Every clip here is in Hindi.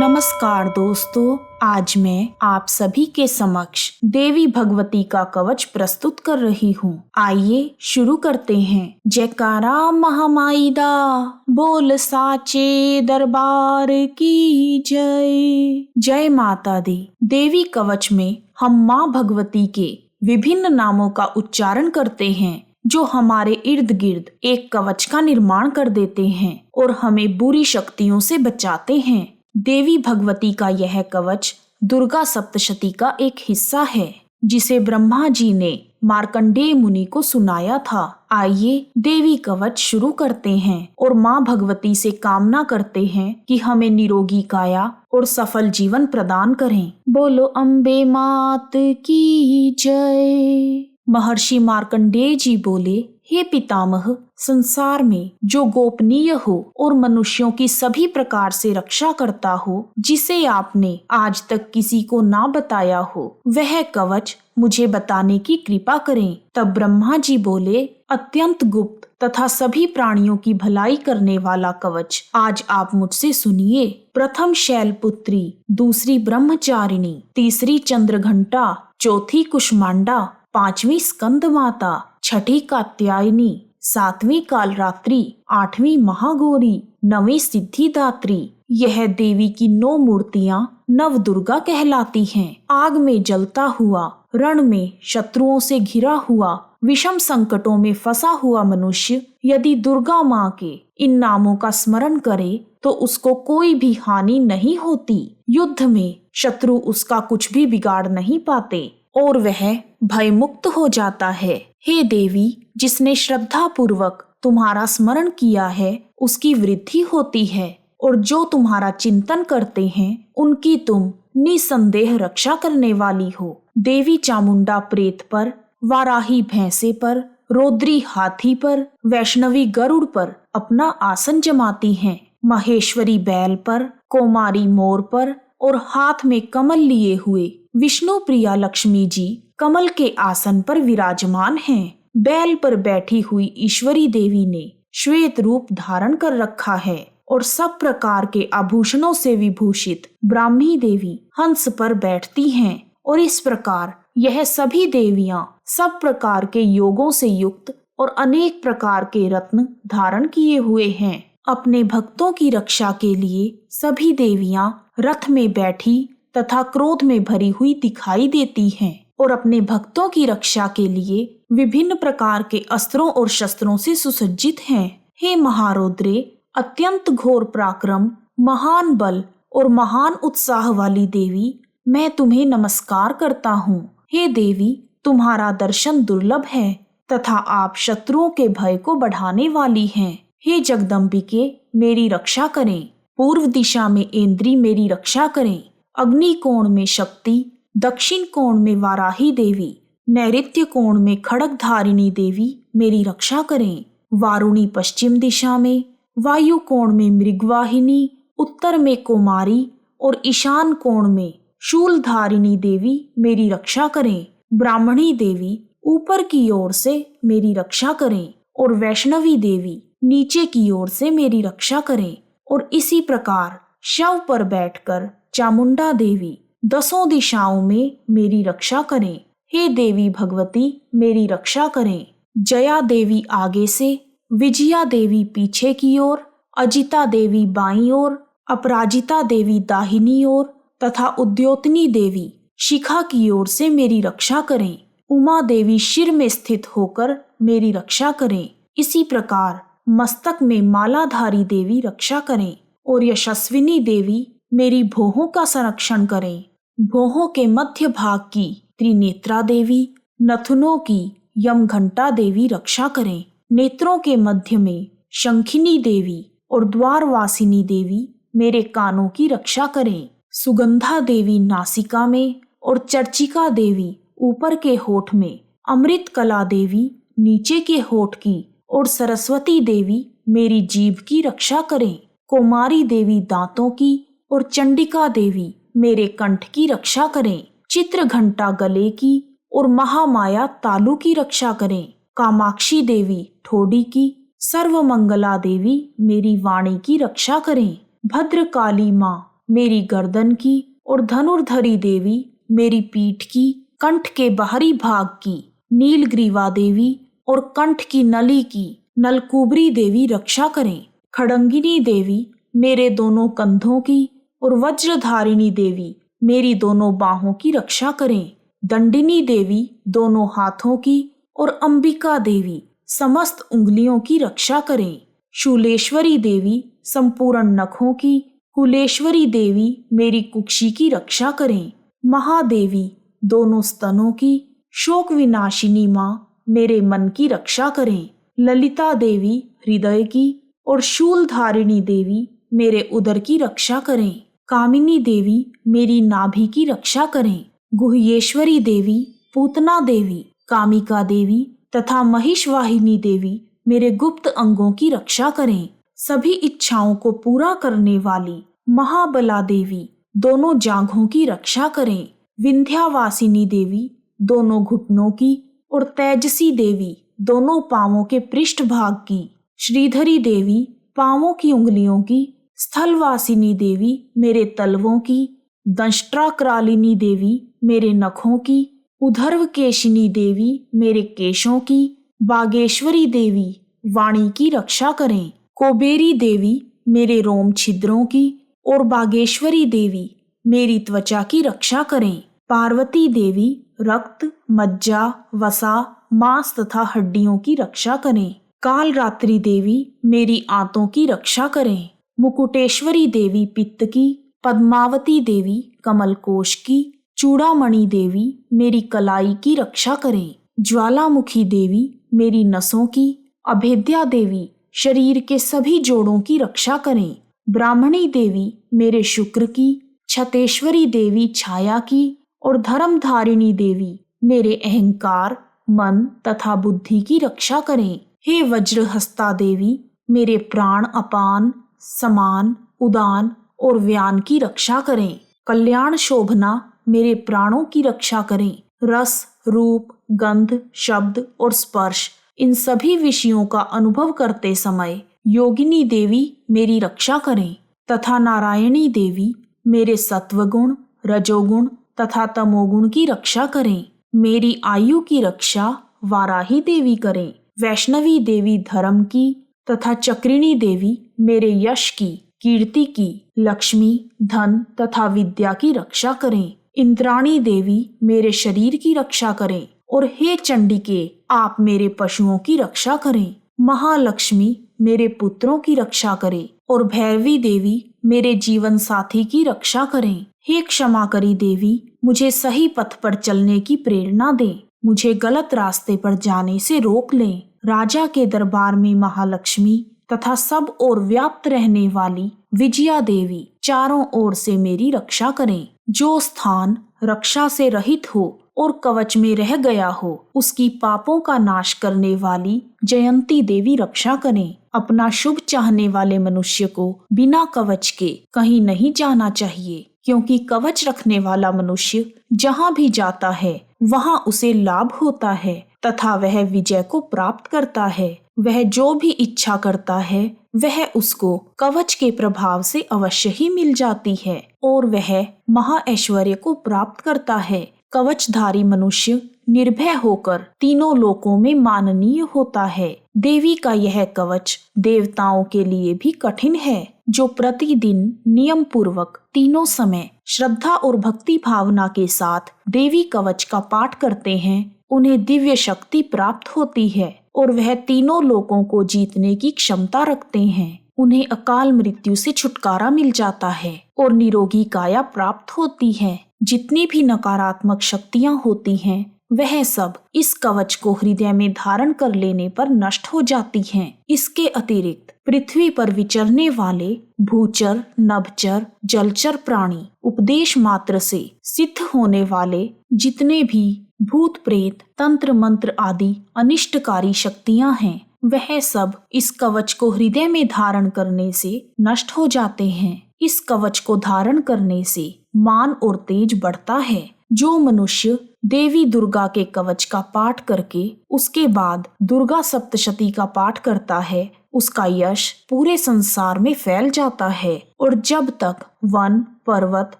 नमस्कार दोस्तों, आज मैं आप सभी के समक्ष देवी भगवती का कवच प्रस्तुत कर रही हूँ। आइए शुरू करते हैं। जयकारा महामाई दा, बोल साचे दरबार की जय। जय माता दी। देवी कवच में हम माँ भगवती के विभिन्न नामों का उच्चारण करते हैं जो हमारे इर्द गिर्द एक कवच का निर्माण कर देते हैं और हमें बुरी शक्तियों से बचाते हैं। देवी भगवती का यह कवच दुर्गा सप्तशती का एक हिस्सा है जिसे ब्रह्मा जी ने मार्कंडेय मुनि को सुनाया था। आइए देवी कवच शुरू करते हैं और माँ भगवती से कामना करते हैं कि हमें निरोगी काया और सफल जीवन प्रदान करें। बोलो अम्बे मात की जय। महर्षि मार्कंडेय जी बोले, हे पितामह, संसार में जो गोपनीय हो और मनुष्यों की सभी प्रकार से रक्षा करता हो, जिसे आपने आज तक किसी को ना बताया हो, वह कवच मुझे बताने की कृपा करें। तब ब्रह्मा जी बोले, अत्यंत गुप्त तथा सभी प्राणियों की भलाई करने वाला कवच आज आप मुझसे सुनिए। प्रथम शैलपुत्री, दूसरी ब्रह्मचारिणी, तीसरी चंद्रघंटा, चौथी कुष्मांडा, पांचवी स्कंद माता, छठी कात्यायनी, सातवीं कालरात्रि, आठवीं महागौरी, नवीं सिद्धिदात्री। यह देवी की 9 मूर्तियां नव दुर्गा कहलाती हैं। आग में जलता हुआ, रण में शत्रुओं से घिरा हुआ, विषम संकटों में फंसा हुआ मनुष्य यदि दुर्गा माँ के इन नामों का स्मरण करे तो उसको कोई भी हानि नहीं होती। युद्ध में शत्रु उसका कुछ भी बिगाड़ नहीं पाते और वह भयमुक्त हो जाता है। हे देवी, जिसने श्रद्धा पूर्वक तुम्हारा स्मरण किया है उसकी वृद्धि होती है और जो तुम्हारा चिंतन करते हैं उनकी तुम निसंदेह रक्षा करने वाली हो। देवी चामुंडा प्रेत पर, वाराही भैंसे पर, रौद्री हाथी पर, वैष्णवी गरुड़ पर अपना आसन जमाती हैं। महेश्वरी बैल पर, कोमारी मोर पर और हाथ में कमल लिए हुए विष्णु प्रिया लक्ष्मी जी कमल के आसन पर विराजमान हैं। बैल पर बैठी हुई ईश्वरी देवी ने श्वेत रूप धारण कर रखा है और सब प्रकार के आभूषणों से विभूषित ब्राह्मी देवी हंस पर बैठती हैं और इस प्रकार यह सभी देवियां सब प्रकार के योगों से युक्त और अनेक प्रकार के रत्न धारण किए हुए हैं। अपने भक्तों की रक्षा के लिए सभी देवियां रथ में बैठी तथा क्रोध में भरी हुई दिखाई देती हैं और अपने भक्तों की रक्षा के लिए विभिन्न प्रकार के अस्त्रों और शस्त्रों से सुसज्जित हैं। हे महारौद्रे, अत्यंत घोर पराक्रम, महान बल और महान उत्साह वाली देवी, मैं तुम्हें नमस्कार करता हूँ। हे देवी, तुम्हारा दर्शन दुर्लभ है तथा आप शत्रुओं के भय को बढ़ाने वाली हैं। हे जगदम्बिके, मेरी रक्षा करें। पूर्व दिशा में इंद्री मेरी रक्षा करें। अग्नि कोण में शक्ति, दक्षिण कोण में वाराही देवी, नैऋत्य कोण में खड्गधारिणी देवी मेरी रक्षा करें। वारुणी पश्चिम दिशा में, वायु कोण में मृगवाहिनी, उत्तर में कुमारी और ईशान कोण में शूलधारिणी देवी मेरी रक्षा करें। ब्राह्मणी देवी ऊपर की ओर से मेरी रक्षा करें और वैष्णवी देवी नीचे की ओर से मेरी रक्षा करें। और इसी प्रकार शव पर बैठकर चामुंडा देवी 10 दिशाओं में मेरी रक्षा करें। हे देवी भगवती, मेरी रक्षा करें। जया देवी आगे से, विजया देवी पीछे की ओर, अजिता देवी बाईं ओर, अपराजिता देवी दाहिनी ओर तथा उद्योतनी देवी शिखा की ओर से मेरी रक्षा करें। उमा देवी शिर में स्थित होकर मेरी रक्षा करें। इसी प्रकार मस्तक में मालाधारी देवी रक्षा करें और यशस्विनी देवी मेरी भौहों का संरक्षण करें। भौहों के मध्य भाग की त्रिनेत्रा देवी, नथुनों की यमघंटा देवी रक्षा करें। नेत्रों के मध्य में शंखिनी देवी और द्वारवासिनी देवी मेरे कानों की रक्षा करें। सुगंधा देवी नासिका में और चर्चिका देवी ऊपर के होठ में, अमृत कला देवी नीचे के होठ की और सरस्वती देवी मेरी जीभ की रक्षा करें। कुमारी देवी दांतों की और चंडिका देवी मेरे कंठ की रक्षा करें। चित्रघंटा गले की और महामाया तालु की रक्षा करें। कामाक्षी देवी ठोडी की, सर्वमंगला देवी मेरी वाणी की रक्षा करें। भद्रकाली माँ मेरी गर्दन की, और धनुर्धरी देवी मेरी पीठ की, कंठ के बाहरी भाग की, नीलग्रीवा देवी और कंठ की नली की, नलकुबरी देवी रक्षा करें। खड़ंगिनी देवी मेरे दोनों कंधों की, और वज्रधारिणी देवी मेरी दोनों बाहों की रक्षा करें। दंडिनी देवी दोनों हाथों की, और अंबिका देवी समस्त उंगलियों की रक्षा करें। शूलेश्वरी देवी संपूर्ण नखों की, कुलेश्वरी देवी मेरी कुक्षी की रक्षा करें। महादेवी दोनों स्तनों की, शोक विनाशिनी माँ मेरे मन की रक्षा करें। ललिता देवी हृदय की, और शूलधारिणी देवी मेरे उदर की रक्षा करें। कामिनी देवी मेरी नाभि की रक्षा करें। गुह्येश्वरी देवी, पूतना देवी, कामिका देवी तथा महिषवाहिनी देवी मेरे गुप्त अंगों की रक्षा करें। सभी इच्छाओं को पूरा करने वाली महाबला देवी दोनों जांघों की रक्षा करें। विंध्यावासिनी देवी दोनों घुटनों की, और तेजसी देवी दोनों पांवों के पृष्ठ भाग की। श्रीधरी देवी पांवों की उंगलियों की, स्थलवासिनी देवी मेरे तलवों की, दंष्ट्राक्रालिनी देवी मेरे नखों की, उधर्वकेशिनी देवी मेरे केशों की, बागेश्वरी देवी वाणी की रक्षा करें। कोबेरी देवी मेरे रोम छिद्रों की, और बागेश्वरी देवी मेरी त्वचा की रक्षा करें। पार्वती देवी रक्त, मज्जा, वसा, मांस तथा हड्डियों की रक्षा करें। कालरात्रि देवी मेरी आंतों की रक्षा करें। मुकुटेश्वरी देवी पित्त की, पद्मावती देवी कमलकोश की, चूड़ामणि देवी मेरी कलाई की रक्षा करें। ज्वालामुखी देवी मेरी नसों की, अभेद्या देवी शरीर के सभी जोड़ों की रक्षा करें। ब्राह्मणी देवी मेरे शुक्र की, छतेश्वरी देवी छाया की, और धर्मधारिणी देवी मेरे अहंकार, मन तथा बुद्धि की रक्षा करें। हे वज्रहस्ता देवी मेरे प्राण अपान, समान, उदान और व्यान की रक्षा करें। कल्याण शोभना मेरे प्राणों की रक्षा करें। रस, रूप, गंध, शब्द और स्पर्श इन सभी विषयों का अनुभव करते समय योगिनी देवी मेरी रक्षा करें, तथा नारायणी देवी मेरे सत्वगुण, रजोगुण तथा तमोगुण की रक्षा करें। मेरी आयु की रक्षा वाराही देवी करें। वैष्णवी देवी धर्म की, तथा चक्रिणी देवी मेरे यश की, कीर्ति की, लक्ष्मी, धन तथा विद्या की रक्षा करें। इंद्राणी देवी मेरे शरीर की रक्षा करें, और हे चंडिके आप मेरे पशुओं की रक्षा करें। महालक्ष्मी मेरे पुत्रों की रक्षा करे, और भैरवी देवी मेरे जीवन साथी की रक्षा करें। हे क्षमाकरी देवी मुझे सही पथ पर चलने की प्रेरणा दें, मुझे गलत रास्ते पर जाने से रोक लें। राजा के दरबार में महालक्ष्मी तथा सब ओर व्याप्त रहने वाली विजया देवी चारों ओर से मेरी रक्षा करें। जो स्थान रक्षा से रहित हो और कवच में रह गया हो, उसकी पापों का नाश करने वाली जयंती देवी रक्षा करें। अपना शुभ चाहने वाले मनुष्य को बिना कवच के कहीं नहीं जाना चाहिए, क्योंकि कवच रखने वाला मनुष्य जहाँ भी जाता है वहाँ उसे लाभ होता है तथा वह विजय को प्राप्त करता है। वह जो भी इच्छा करता है वह उसको कवच के प्रभाव से अवश्य ही मिल जाती है, और वह महाऐश्वर्य को प्राप्त करता है। कवचधारी मनुष्य निर्भय होकर तीनों लोकों में माननीय होता है। देवी का यह कवच देवताओं के लिए भी कठिन है। जो प्रतिदिन नियम पूर्वक तीनों समय श्रद्धा और भक्ति भावना के साथ देवी कवच का पाठ करते हैं, उन्हें दिव्य शक्ति प्राप्त होती है और वह तीनों लोकों को जीतने की क्षमता रखते हैं। उन्हें अकाल मृत्यु से छुटकारा मिल जाता है और निरोगी काया प्राप्त होती है। जितनी भी नकारात्मक शक्तियां होती हैं वह सब इस कवच को हृदय में धारण कर लेने पर नष्ट हो जाती हैं। इसके अतिरिक्त पृथ्वी पर विचरने वाले भूचर, नभचर, जलचर प्राणी, उपदेश मात्र से सिद्ध होने वाले जितने भी भूत प्रेत, तंत्र मंत्र आदि अनिष्टकारी शक्तियां हैं, वह सब इस कवच को हृदय में धारण करने से नष्ट हो जाते हैं। इस कवच को धारण करने से मान और तेज बढ़ता है। जो मनुष्य देवी दुर्गा के कवच का पाठ करके उसके बाद दुर्गा सप्तशती का पाठ करता है, उसका यश पूरे संसार में फैल जाता है। और जब तक वन, पर्वत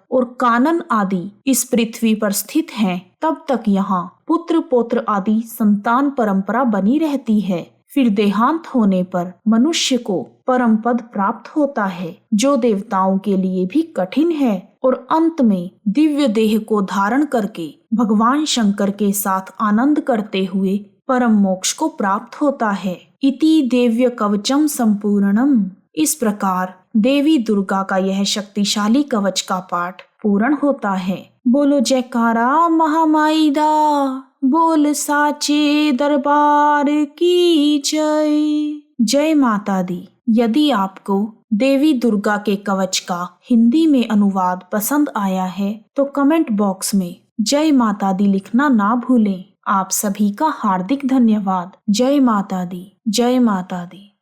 और कानन आदि इस पृथ्वी पर स्थित हैं, तब तक यहाँ पुत्र पौत्र आदि संतान परंपरा बनी रहती है। फिर देहांत होने पर मनुष्य को परम पद प्राप्त होता है, जो देवताओं के लिए भी कठिन है, और अंत में दिव्य देह को धारण करके भगवान शंकर के साथ आनंद करते हुए परम मोक्ष को प्राप्त होता है। इति देव्य कवचम संपूर्णम। इस प्रकार देवी दुर्गा का यह शक्तिशाली कवच का पाठ पूर्ण होता है। बोलो जयकारा महामाई दा, बोल साचे दरबार की जय। जय माता दी। यदि आपको देवी दुर्गा के कवच का हिंदी में अनुवाद पसंद आया है तो कमेंट बॉक्स में जय माता दी लिखना ना भूलें। आप सभी का हार्दिक धन्यवाद। जय माता दी, जय माता दी।